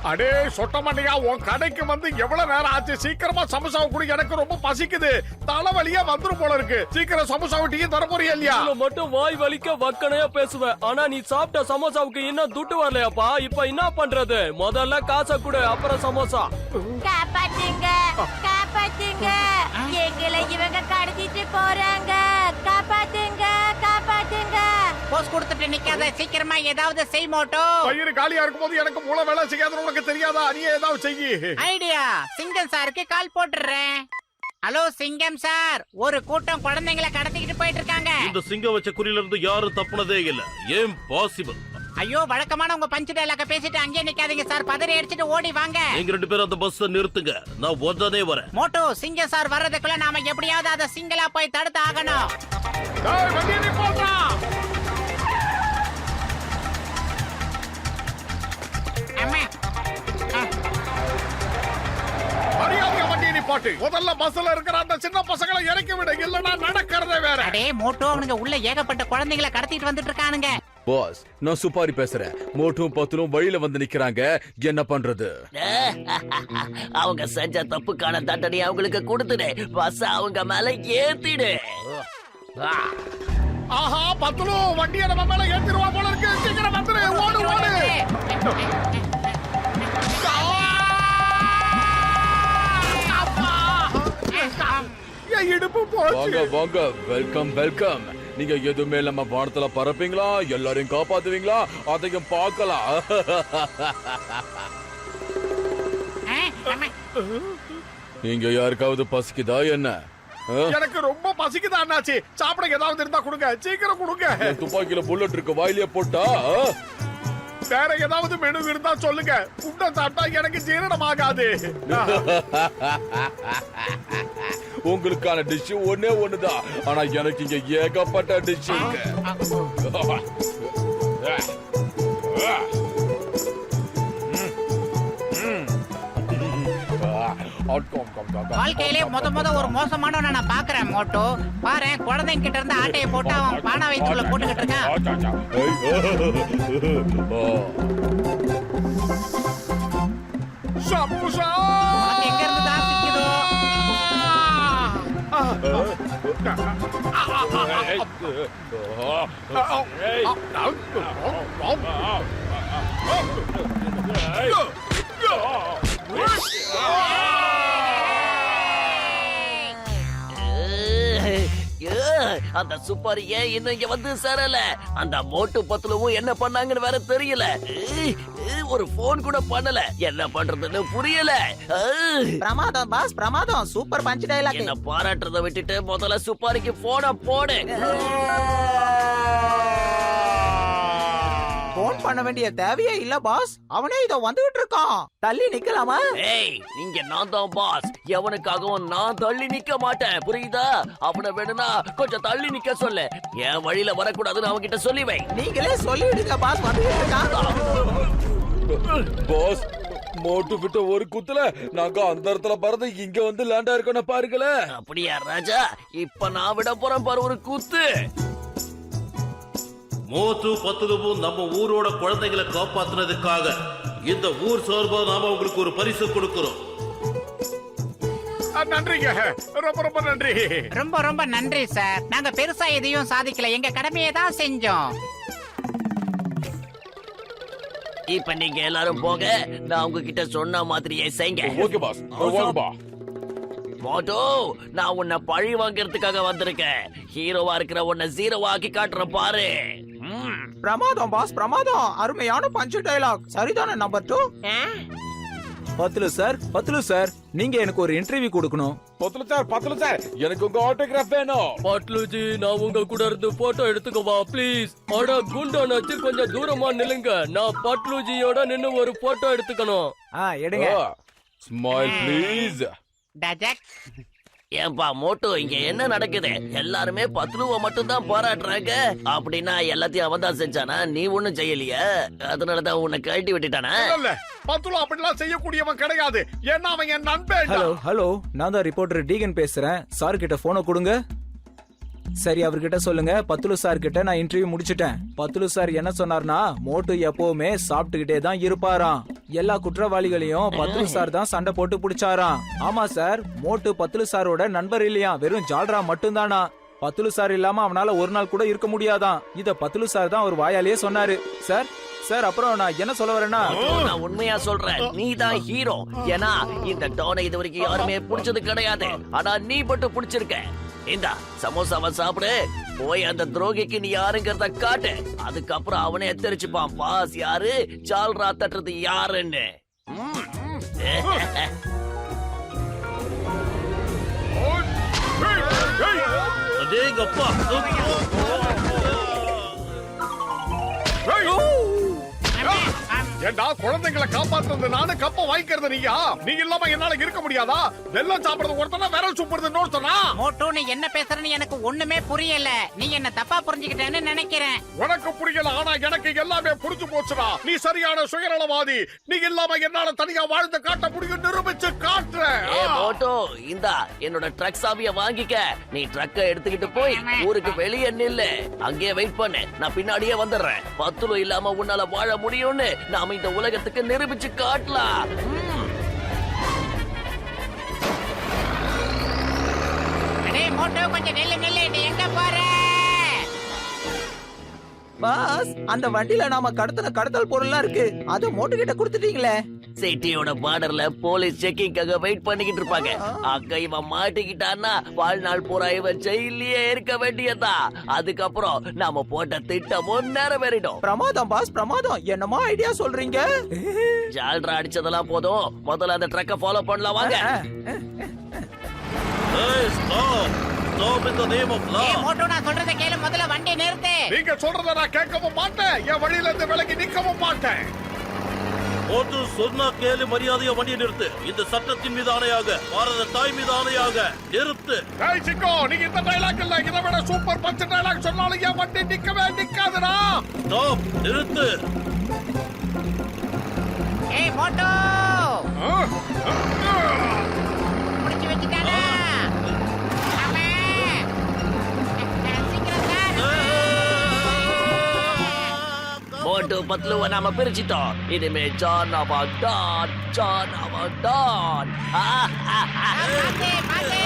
அடே சொட்ட மாட்டியா, உன் கடைக்கு வந்து எவ்வளவு நேரம் ஆச்சு? சீக்கிரமா சமோசாவை குடி, எனக்கு ரொம்ப பசிக்குது. தலைவலியா வந்துரும் போல இருக்கு. சீக்கிரம் சமோசாவை டீ தர போறியா இல்லையா? மட்டும் வாய் வலிக்க வக்கனையா பேசுவேன். ஆனா நீ சாப்பிட்ட சமோசாவுக்கு இன்னும் துட்டு வரலையாப்பா. இப்ப என்ன பண்றது? முதல்ல காசை கொடு, அப்புறம் சமோசா. காப்பாத்துங்க, காப்பாத்துங்க, எங்களை இவங்க கடத்திட்டு போறாங்க. காப்பாத்துங்க, காப்பாத்துங்க. போஸ் கொடுத்துட்டு நிக்காத, சீக்கிரமா ஏதாவது செய் மோட்டோ. வயிறு காலியா இருக்கும் போது எனக்கு மூளை வேலை செய்யாதுன்னு உனக்கு தெரியாதா? நீ ஏதாவது செய்யி. ஐடியா, சிங்கம் சாருக்கு கால் போட்டுறேன். ஹலோ சிங்கம் சார், ஒரு கூட்டம் குழந்தைங்களை கடத்திக்கிட்டு போயிட்டு இருக்காங்க. இந்த சிங்கம் வச்ச குறியில இருந்து யாரும் தப்புனதே இல்ல. ஏன் பாசிபிள்? ஐயோ, வழக்கமான உங்க பஞ்சு டைலாக பேசிட்டு அங்கேயே நிக்காதீங்க சார், பதறி அடிச்சிட்டு ஓடி வாங்க. நீங்க 2 பேரும் அந்த பஸ் நிறுத்துங்க, நான் உடனே வரேன். மோட்டோ, சிங்கம் சார் வர்றதுக்குள்ள நாம எப்படியாவது அதை சிங்களா போய் தடுத்து ஆகணும். டேய், வண்டியை நிப்பாட்றா. அம்மா. மரியாதையா வண்டியை நிப்பாட்டு. முதல்ல பஸ்ல இருக்கிற அந்த சின்ன பசங்களை இறக்கி விடு, இல்லன்னா நடக்கிறதே வேற. அடே மோட்டோ, அவனுங்க உள்ள ஏகப்பட்ட குழந்தைங்களை கடத்திட்டு வந்துட்டு இருக்கானுங்க. பாஸ், நான் சுப்பாரி பேசுறேன். மோட்டும் பத்துலும் வழியில வந்து நிக்கிறாங்க. என்ன பண்றது? அவங்க செஞ்ச தப்புக்கான தண்டனை அவங்களுக்கு கொடுத்துடு. பஸ் அவங்க மேல ஏத்திடு. ஆஹா, பத்துலும் வண்டியை நம்ம மேல ஏத்திடுவா போல இருக்கு. சீக்கிரம் வந்துரு, ஓடு ஓடு. என் இடுப்பு வாங்க போச்சு. வாங்க, வெல்கம் வெல்கம். நீங்க எதுவுமே இல்லாம வானத்துல பறப்பீங்களா? எல்லாரையும் காப்பாத்துவீங்களா? அதையும் பார்க்கலாம். நீங்க யாருக்காவது பசிக்குதா என்ன? எனக்கு ரொம்ப பசிக்குதா அண்ணாச்சி. சாப்பிட ஏதாவது இருந்தா கொடுங்க, சீக்கிரம் கொடுங்க. என் துப்பாக்கியில புல்லட் இருக்கு, வாயிலே போட்டா. வேற ஏதாவது மெனு இருந்தா சொல்லுங்க. புட்டை சாப்பிட்டா எனக்கு ஜீரணமாகாது. உங்களுக்கான டிஷ் ஒன்னே ஒண்ணுதான், ஆனா எனக்கு இங்க ஏகப்பட்ட டிஷ் இருக்கு. வாழ்க்கையிலே முத ஒரு மோசமானவனை நான் பாக்குறேன் மோட்டோ. பாரு, குழந்தைங்க கிட்ட இருந்து ஆட்டையை போட்டு அவன் பானை வயிற்றுக்குள்ள போட்டுக்கிட்டு இருக்கான். சமோசா உனக்கு எங்க இருந்து தான் சிக்குதோ? அந்த சூப்பர் ஏன் இன்னும் இங்க வந்து சேரல? அந்த மோட்டு பத்துலவும் என்ன பண்ணாங்கன்னு வேற தெரியல. ஒரு போன் கூட பண்ணல. என்ன பண்றதுன்னு புரியல. பிரமாதம் பாஸ், பிரமாதம். Super punch dialogue. என்ன பாராட்டுறத விட்டுட்டு முதல்ல சூப்பருக்கு போன போடு. போன் பண்ண வேண்டிய தேவையே இல்ல பாஸ். அவனே இதோ வந்துகிட்டு இருக்கான். தள்ளி நிக்கலாமா? ஏய், இங்க நான் தான் பாஸ். எவனுக்காகவும் நான் தள்ளி நிக்க மாட்டேன், புரியுதா? அவனை வேணும்னா கொஞ்சம் தள்ளி நிக்க சொல்லு. என் வழியில வரக்கூடாதுன்னு அவன்கிட்ட சொல்லி வை. நீங்களே சொல்லிடுங்க பாஸ், வந்துகிட்டு இருக்கான். பாஸ், மோட்டு கிட்ட ஒரு குத்துல நாங்க அந்த இடத்துல பறந்து இங்க வந்து லேண்டா இருக்கணும் பாருங்களேன். அப்படியா ராஜா? இப்ப நான் விட போறேன் பாரு ஒரு கூத்து. மோத்து பத்துலுவும் நம்ம ஊரோட குழந்தைகளை காப்பாத்துனதுக்காக இந்த ஊர் சார்பா நாம உங்களுக்கு ஒரு பரிசு கொடுக்கிறோம். நன்றிங்க, ரொம்ப ரொம்ப நன்றி. ரொம்ப நன்றி சார். நாங்க பெருசா எதையும் சாதிக்கல, எங்க கடமையை தான் செஞ்சோம். இப்ப நீங்க எல்லாரும் போக, நான் உங்ககிட்ட சொன்ன மாதிரியே செய்யுங்க. ஓகே பாஸ், வாங்கப்பா. மோட்டோ, நான் உன்னை பழி வாங்கறதுக்காக வந்திருக்கேன். ஹீரோவா இருக்கிற உன்னை ஜீரோவா ஆக்கி காட்டுறேன் பாரு. பிரமாதம் பாஸ், பிரமாதம். அருமையான பஞ்ச் டயலாக். சரிதானே நம்பர் 2? பத்லு சார், நீங்க எனக்கு ஒரு இன்டர்வியூ கொடுக்கணும். பத்துல சார், எனக்கு உங்க ஆட்டோகிராஃப் வேணும். பட்லுஜி, நான் உங்க கூட இருந்து போட்டோ எடுத்துக்கவா ப்ளீஸ்? அட குண்டா நச்சு, கொஞ்சம் தூரமா நில்லுங்க. நான் பட்லுஜியோட நின்னு ஒரு போட்டோ எடுத்துக்கணும். எடுங்க. Smile please. டஜக். ஏன்பா மோட்டோ, இங்க என்ன நடக்குது? எல்லாருமே பத்லுவ மட்டும் தான் பாராட்டுறாங்க. அப்படின்னா எல்லாத்தையும் அவன் தான் செஞ்சானா? நீ ஒண்ணும் செய்யலையா? அதனாலதான் உன்னை கழட்டி விட்டுட்டானா? இல்ல, பத்துலு அப்படிலாம் செய்யக்கூடியவன் கிடையாது. ஏன்னா அவன் என் நண்பன். ஹலோ, நான் தான் ரிப்போர்ட்டர் டீகன் பேசுறேன். சார் கிட்ட போனை கொடுங்க. சரி, அவர்கிட்ட சொல்லுங்க, பத்துலு சார் கிட்ட நான் இன்டர்வியூ முடிச்சிட்டேன். பத்துலு சார் என்ன சொன்னார்னா, மோட்டு எப்பவுமே சாப்பிட்டுக்கிட்டே தான் இருப்பாராம். எல்லா குற்றவாளிகளையும் பத்துலு சார் தான் சண்டை போட்டு பிடிச்சாராம். ஆமா சார், மோட்டு பத்துலு சாரோட நண்பர் இல்லையா, வெறும் ஜால்ரா மட்டும்தானா. பத்துலு சார் இல்லாம அவனால ஒரு நாள் கூட இருக்க முடியாதான். இத பத்துலு சார் தான் ஒரு வாயாலேயே சொன்னாரு. சார் சார், அப்புறம் நான் என்ன சொல்ல வரேன்னா, நான் உண்மையா சொல்றேன், நீ தான் ஹீரோ. ஏன்னா இந்த டானை இது வரைக்கும் யாருமே புடிச்சது கிடையாது. ஆனா நீ மட்டும் புடிச்சிருக்க. இந்தா சமோசாவை சாப்பிடு. போய் அந்த துரோகிக்கு நீ யாருங்கிறத காட்டு. அதுக்கப்புறம் அவனே தெரிச்சுப்பான் பாஸ் யாரு, ஜால்ரா தட்டுறது யாருன்னு. அடேங்கப்பா. ஏண்டா குழந்தைங்களை காப்பாத்துறது நானு, கப்ப வாங்கிக்கிறது நீயா? நீ இல்லாம என்னால இருக்க முடியாதா? வெள்ளம் சாப்பிடுறது ஒருத்தனா, விரல் சூப்புறது இன்னொருத்தனா? மோட்டு நீ என்ன பேசுறன்னு எனக்கு ஒண்ணுமே புரியல. நீ என்ன தப்பா புரிஞ்சுக்கிட்டேன்னு நினைக்கிறேன். உனக்கு புரியல, ஆனா எனக்கு எல்லாமே புரிஞ்சு போச்சுடா. நீ சரியான சுயநலவாதி. நீ இல்லாம என்னால தனியா வாழ்ந்து காட்ட முடியும், நிரூபிச்சு காட்டுறேன். மோட்டோ இந்தா என்னோட ட்ரக் சாவிய வாங்கிக்க. நீ ட்ரக்க எடுத்துக்கிட்டு போய் ஊருக்கு வெளியே நில்லு. அங்கேயே வெயிட் பண்ணு, நான் பின்னாடியே வந்துடுறேன். பத்துலு இல்லாம உன்னால வாழ முடியும்னு நாம இந்த உலகத்துக்கு நிரூபிச்சு காட்டலாம். அடே மோட்டு, கொஞ்சம் நில்லு நில்லு. நீ எங்க போற? பாஸ், அந்த வண்டியில நாம கடத்தின கடத்தல் பொருள்லாம் இருக்கு. அது மோட்டு கிட்ட கொடுத்துட்டீங்களே. சிட்டியோட பார்டர்ல போலீஸ் செக்கிங்காக வெயிட் பண்ணிக்கிட்டு இருப்பாங்க. அங்க இவன் மாட்டிக்கிட்டான்னா வாழ்நாள் பூரா இவன் ஜெயிலே இருக்க வேண்டியதா. அதுக்கப்புறம் நாம போட்ட திட்டமும் நிறைவேறிடும். பிரமாதம் பாஸ், பிரமாதம். என்னமா ஐடியா சொல்றீங்க? ஜால்ரா அடிச்சதெல்லாம் போதும், முதல்ல அந்த ட்ரக்க ஃபாலோ பண்ணலாம் வாங்க. Hey, stop. Stop in the name of law. ஏய் மோட்டு, நான் சொல்றத கேளு. முதல்ல வண்டி நிறுத்து. நீங்க சொல்றத நான் கேட்கவும் மாட்டேன், என் வழியில இருந்து விலகி நிக்கவும் மாட்டேன். மோட்டு சொன்னா கேளு, மரியாதையா வண்டியை நிறுத்து. இந்த சட்டத்தின் மீது ஆணையாக, பாரத தாய் மீது ஆணையாக நிறுத்து. ஏய் சிக்கோ, நீங்க இந்த டயலாக் இல்ல, இதை விட சூப்பர் பஞ்ச் டயலாக் சொன்னாலும் என் வண்டி நிக்கவே நிக்காதுடா. ஸ்டாப், நிறுத்து. ஏய் மோட்டு, முடிச்சு வச்சுட்டானா? ஆமா. சீக்கிரம் சார். மோட்டு பத்லுவ நாம பிரிச்சிட்டோம். இனிமே ஜான் அவன் டான், ஜான் அவன் டான். பாத்து பாத்து.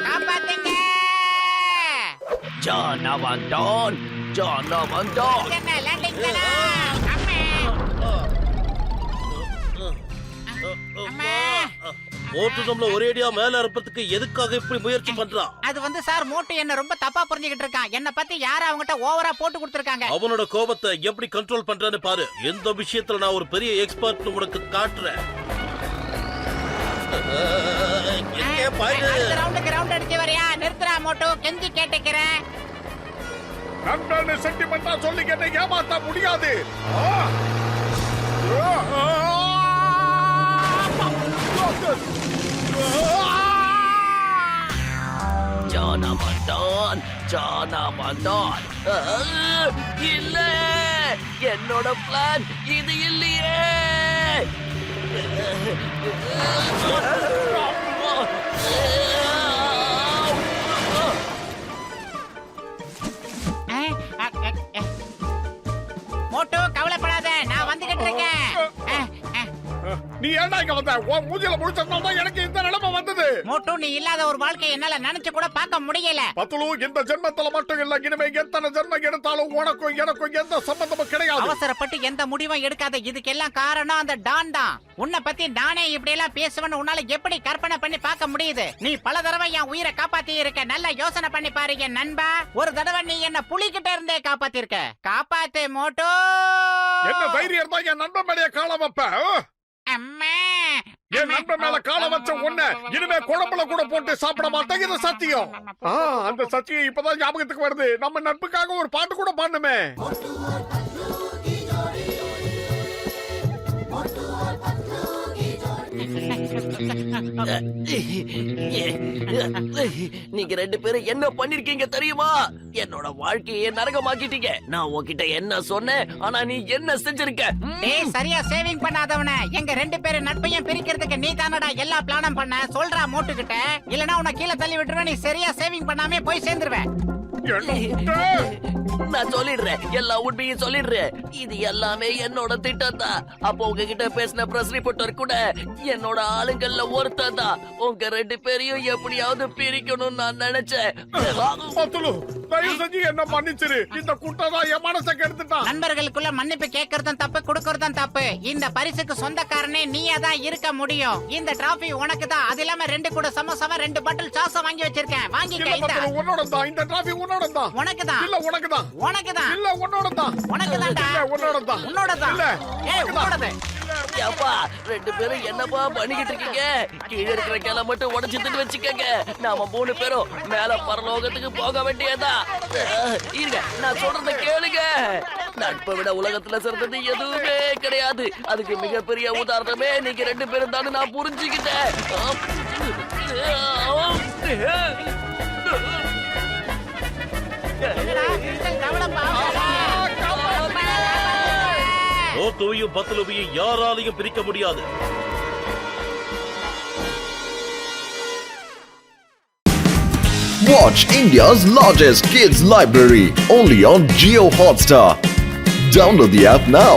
காப்பாத்துங்க. ஜான் அவன் டான், ஜான் அவன் டான். என்ன லேண்டிங் தானா? அம்மா. அம்மா. மோட்டு நம்மள ஒரேடியா மேல அறுப்பதுக்கு எதுக்காக இப்படி முயற்சி பண்றான்? அது வந்து சார், மோட்டு என்ன ரொம்ப தப்பா புரிஞ்சுக்கிட்டு இருக்கான். என்ன பத்தி யாரும் அவங்கிட்ட ஓவரா போட்டு கொடுத்திருக்காங்க. அவனோட கோபத்தை எப்படி கண்ட்ரோல் பண்றான்னு பாரு. எந்த விஷயத்துல நான் ஒரு பெரிய எக்ஸ்பர்ட் உனக்கு காட்டுறேன். எங்கே பாரு. அடுத்த ரவுண்டுக்கு ரவுண்ட் அடிச்சு வரையா? நிறுத்துறா மோட்டு, கெஞ்சி கேட்டுக்கிறேன். நண்பன் சென்டிமெண்டா சொல்லி கேட்ட ஏமாத்த முடியாது. ஜான் அவன் டான், ஜான் அவன் டான். இல்ல, என்னோட பிளான் இது இல்லையே. மோட்டு கவலைப்படாத, நான் வந்துகிட்டு இருக்கேன். நீ ஏன்டா இங்க வந்த? உன் மூஞ்சில முடிச்சதுனால தான் எனக்கு இந்த நிலைமை வந்தது. மோட்டு, நீ இல்லாத ஒரு வாழ்க்கை என்னால நினைச்சு கூட பார்க்க முடியல. பத்துலு, இந்த ஜென்மத்துல மட்டும் இல்ல, இனிமே எத்தனை ஜென்மம் எடுத்தாலும் உனக்கும் எனக்கும் எந்த சம்பந்தமும் கிடையாது. அவசரப்பட்டு எந்த முடிவும் எடுக்காத. இதுக்கெல்லாம் காரணம் அந்த டான் தான். உன்னை பத்தி நானே இப்படி எல்லாம் பேசுவேன்னு உன்னால எப்படி கற்பனை பண்ணி பார்க்க முடியுது? நீ பல தடவை என் உயிரை காப்பாத்தி இருக்க. நல்லா யோசனை பண்ணி பாரு என் நண்பா. ஒரு தடவை நீ என்ன புலிகிட்ட இருந்தே காப்பாத்தி இருக்க. காப்பாத்து மோட்டு. என்ன தைரியம் இருந்தா என் நண்பன் மேலே கால வைப்ப? அம்மா. என் நண்பன் மேல கால வச்ச உன்னை இனிமே குழம்புல கூட போட்டு சாப்பிட மாட்டேன், இது சத்தியம். அந்த சத்தியம் இப்பதான் ஞாபகத்துக்கு வருது. நம்ம நட்புக்காக ஒரு பாட்டு கூட பாடணுமே. நீங்க ரெண்டு பேரும் என்ன பண்ணிருக்கீங்க தெரியுமா? என்னோட வாழ்க்கையை நரகமாக்கிட்டீங்க. நான் உன்கிட்ட என்ன சொன்னேன், ஆனா நீ என்ன செஞ்சிருக்க? டேய் சரியா சேவிங் பண்ணாதவன எங்க ரெண்டு பேரும் நட்பையும் பிரிக்கிறதுக்கு நீ தானடா எல்லா பிளானும் பண்ண. சொல்றா மோட்டுக்கிட்ட, இல்லனா உன்னை கீழே தள்ளி விட்டுருவேன். நீ சரியா சேவிங் பண்ணாமே போய் சேர்ந்துருவேன். நான் சொல்லிடுறேன், எல்லா உண்மையும் சொல்லிடுறேன். இது எல்லாமே என்னோட திட்டம் தான். அப்போ உங்ககிட்ட பேசின பிரஸ் ரிப்போர்ட்டர் கூட என்னோட ஆளுங்கள்ல ஒருத்தன் தான். உங்க ரெண்டு பேரையும் எப்படியாவது பிரிக்கணும்னு நான் நினைச்சேன். பத்துலு, தயவு செஞ்சு என்ன மன்னிச்சிரு. இந்த குட்டை தான் என் மனசை கெடுத்துட்டான். நண்பர்களுக்குள்ள மன்னிப்பு கேட்கறதும் தப்பு, கொடுக்கறதும் தப்பு. இந்த பரிசுக்கு சொந்தக்காரனே நீயா தான் இருக்க முடியும். இந்த டிராஃபி உனக்கு தான். அது இல்லாம 2 கூட சமோசாவா 2 பாட்டில் சாஸ வாங்கி வச்சிருக்கேன். வாங்கிக்க. இல்ல இந்த பத்துலு, உன்னோட தான். இந்த டிராஃபி உன்னோட தான். உனக்கு தான். இல்ல உனக்கு தான். உனக்கு தான். இல்ல உன்னோட தான். உனக்கு தான்டா. இல்ல உன்னோட தான். உன்னோட தான். இல்ல ஏய் உன்னோடது. அப்பா, ரெண்டு பேரும் என்னப்பா பண்ணிக்கிட்டு இருக்கீங்க? கீழே இருக்கிற கிளை மட்டும் உடைச்சிட்டு வச்சுக்கங்க. நாம 3 பேரும் மேல பரலோகத்துக்கு போக வேண்டியதா. இருங்க, நான் சொல்றத கேளுங்க. நட்பை விட உலகத்துல சிறந்தது எதுவுமே கிடையாது. அதுக்கு மிகப்பெரிய உதாரணமே நீங்க 2 பேரும் தான் நான் புரிஞ்சுக்கிட்டேன். என்னடா, கிறிஸ்டல் கவலைப்பா. மோட்டுவையும் பத்துலுவையும் யாராலையும் பிரிக்க முடியாது. Watch India's largest kids library only on Jio Hotstar. Download the app now.